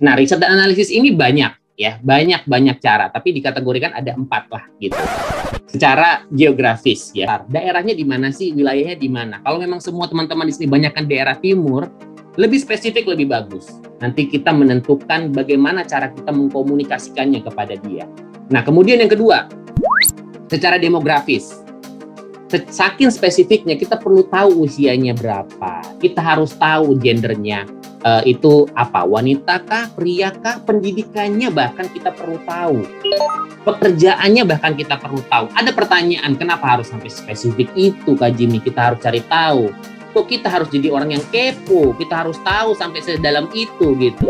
Nah, riset dan analisis ini banyak ya, banyak cara, tapi dikategorikan ada 4 lah gitu. Secara geografis ya, daerahnya di mana sih, wilayahnya di mana. Kalau memang semua teman-teman di sini banyakkan daerah timur, lebih spesifik lebih bagus. Nanti kita menentukan bagaimana cara kita mengkomunikasikannya kepada dia. Nah, kemudian yang kedua, secara demografis. Saking spesifiknya, kita perlu tahu usianya berapa. Kita harus tahu gendernya. Itu apa, wanita kah, pria kah, pendidikannya bahkan kita perlu tahu, pekerjaannya bahkan kita perlu tahu. Ada pertanyaan, kenapa harus sampai spesifik itu Kak Jimmy? Kita harus cari tahu. Kok kita harus jadi orang yang kepo? Kita harus tahu sampai sedalam itu gitu.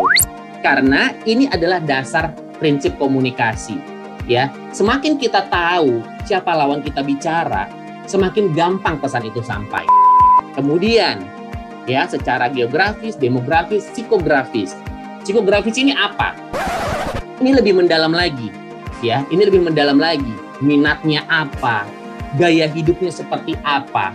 Karena ini adalah dasar prinsip komunikasi ya. Semakin kita tahu siapa lawan kita bicara, semakin gampang pesan itu sampai. Kemudian ya, secara geografis, demografis, psikografis. Psikografis ini apa? Ini lebih mendalam lagi, ya. Ini lebih mendalam lagi. Minatnya apa? Gaya hidupnya seperti apa?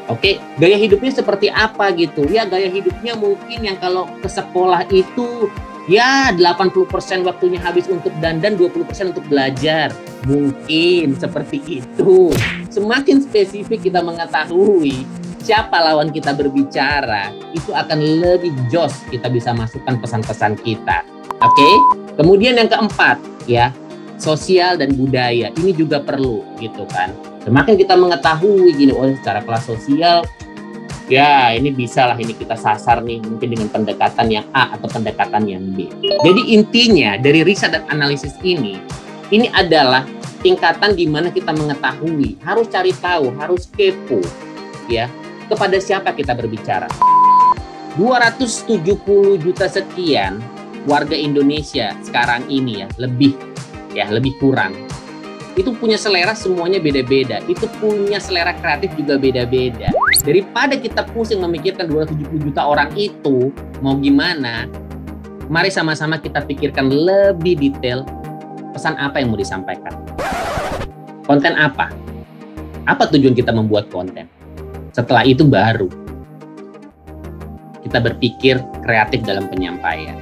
Oke, gaya hidupnya seperti apa gitu? Ya, gaya hidupnya mungkin yang kalau ke sekolah itu ya 80% waktunya habis untuk dandan, 20% untuk belajar. Mungkin seperti itu. Semakin spesifik kita mengetahui siapa lawan kita berbicara, itu akan lebih jos kita bisa masukkan pesan-pesan kita. Oke? Kemudian yang keempat, ya, sosial dan budaya. Ini juga perlu, gitu kan. Semakin kita mengetahui gini, oh secara kelas sosial, ya ini bisa lah, ini kita sasar nih, mungkin dengan pendekatan yang A atau pendekatan yang B. Jadi intinya dari riset dan analisis ini adalah tingkatan di mana kita mengetahui, harus cari tahu, harus kepo, ya. Kepada siapa kita berbicara. 270 juta sekian warga Indonesia sekarang ini ya, lebih kurang. Itu punya selera semuanya beda-beda. Itu punya selera kreatif juga beda-beda. Daripada kita pusing memikirkan 270 juta orang itu mau gimana, mari sama-sama kita pikirkan lebih detail pesan apa yang mau disampaikan. Konten apa? Apa tujuan kita membuat konten? Setelah itu baru kita berpikir kreatif dalam penyampaian.